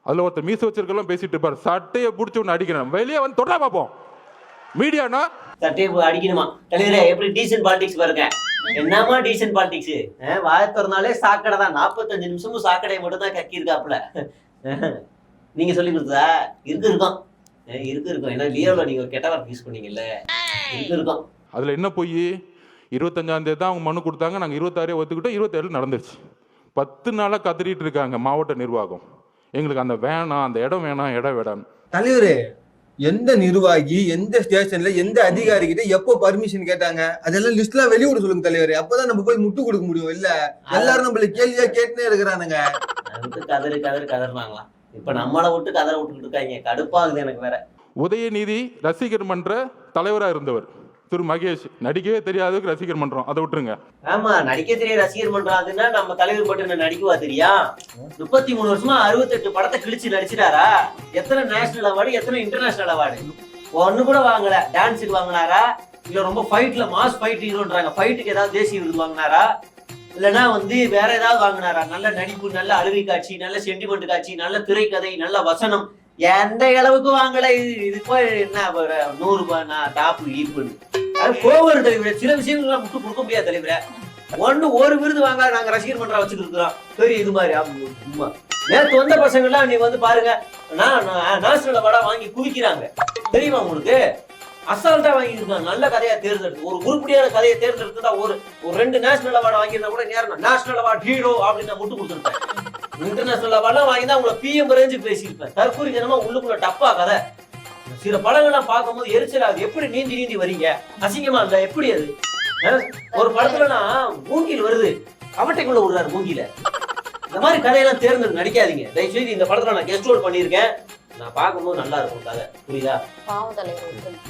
அதுல ஒருத்தர் மீச வச்சிருக்கலாம் பேசிட்டு இருப்பாரு, சட்டையை பிடிச்சி ஒன்று அடிக்கிறேன், வெளியே வந்து தொட்டா பார்ப்போம். மீடியானா சட்டையை அடிக்கணுமா? தலைவரே எப்படி டீசன்ட் பாலிடிக்ஸ் பாருங்க. என்னமா டீசன்ட் பாலிடிக்ஸ்? வாய திறந்தாலே சாக்கடை தான். 45 நிமிஷமும் சாக்கடையை மட்டும் தான் கக்கி இருக்காப்புல. நீங்க சொல்லி கொடுத்ததா? இருக்கும் ஏன்னா லியோல நீங்க ஒரு கெட்ட வார்த்தை யூஸ் பண்ணீங்கல்ல, இருக்கும். அதுல என்ன போய் 25ஆம் தேதி தான் அவங்க மனு கொடுத்தாங்க, நாங்க 26 ஒத்துக்கிட்டோம். 27 நடந்துருச்சு. 10 நாளா கத்திரிட்டு இருக்காங்க மாவட்ட நிர்வாகம், எங்களுக்கு அந்த வேணாம், அந்த இடம் வேணாம், இடம் வேணாம். தலைவரே, எந்த நிர்வாகி எந்த ஸ்டேஷன்ல எந்த அதிகாரி கிட்ட எப்போ பர்மிஷன் கேட்டாங்க அதெல்லாம் லிஸ்ட்லாம் வெளியிட சொல்லுங்க தலைவரே. அப்பதான் நம்ம போய் முட்டு கொடுக்க முடியும். இல்ல எல்லாரும் நம்மள கேள்வியா கேட்டுனே இருக்கிறானுங்க. கதறினாங்களாம். இப்ப நம்மளை விட்டு கதற விட்டுக்கிட்டு இருக்காங்க. கடுப்பாகுது எனக்கு வேற. உதயநிதி ரசிகர் மன்ற தலைவரா இருந்தவர் திரு மகேஷ், நடிக்கவே தெரியாததுக்கு ரசிகர் மன்றம், அதை விட்டுருங்க. ஆமா, நடிக்க தெரிய ரசிகர் மன்றம். அதுன்னா நம்ம தலைவர் மட்டும் நடிக்கவா தெரியா? 33 வருஷமா 68 படத்தை கிழிச்சு நடிச்சிட்டாரா? எத்தனை நேஷனல் அவார்டு, எத்தனை இன்டர்நேஷனல் அவார்டு? ஒண்ணு கூட வாங்கல. டான்ஸுக்கு வாங்கினாரா, இல்ல ரொம்ப ஃபைட்ல மாஸ் ஃபைட் ஹீரோன்றாங்க, ஃபைட்டுக்கு ஏதாவது தேசிய விருது வாங்கினாரா, இல்லைன்னா வேற ஏதாவது வாங்கினாரா? நல்ல நடிப்பு, நல்ல அழுகை காட்சி, நல்ல சென்டிமெண்ட் காட்சி, நல்ல திரைக்கதை, நல்ல வசனம், எந்த அளவுக்கு வாங்கல. இது போய் என்ன 100 டாப்பு ஈர்ப்புன்னு அது கோவர் தலைவர. சில விஷயங்கள் முட்டு கொடுக்க முடியாது தலைவர. ஒரு விருது வாங்க நாங்க ரசிகர் மன்றம் வச்சுட்டு இருக்கிறோம். பெரிய இது மாதிரி நேற்று வந்த பசங்க எல்லாம் நீ பாருங்க, நேஷனல் அவார்டா வாங்கி குவிக்கிறாங்க. தெரியுமா உங்களுக்கு? அசால்ட்டா வாங்கியிருக்காங்க. நல்ல கதையா தேர்ந்தெடுத்து, ஒரு உருப்படியான கதையை தேர்ந்தெடுத்துட்டா ஒரு 2 நேஷனல் அவார்டு வாங்கியிருந்தா கூட நேரம் நேஷனல் அவார்டு ஹீரோ அப்படின்னு நான் முட்டு கொடுத்துருப்பேன். இன்டர்நேஷனல் அவார்ட்லாம் வாங்கி தான் உங்களை பிஎம் ரேஞ்சு பேசியிருப்பேன். தற்கூரி ஜனமா உள்ளுக்குள்ள டப்பா கதை. சில படங்கள்லாம் பார்க்கும்போது எரிச்சலாகுது. எப்படி நீந்தி வரீங்க? அசிங்கமா இல்ல? எப்படி அது? ஒரு படத்துலனா மூங்கில் வருது, அவட்டைக்குள்ள விடுறாரு மூங்கில. இந்த மாதிரி கதையெல்லாம் தேர்ந்தெடுத்து நடிக்காதீங்க தயவுசெய்து. இந்த படத்துல நான் கெஸ்ட் ரோல் பண்ணியிருக்கேன், நான் பார்க்கும்போது நல்லா இருக்கும் கதை. புரியுதா?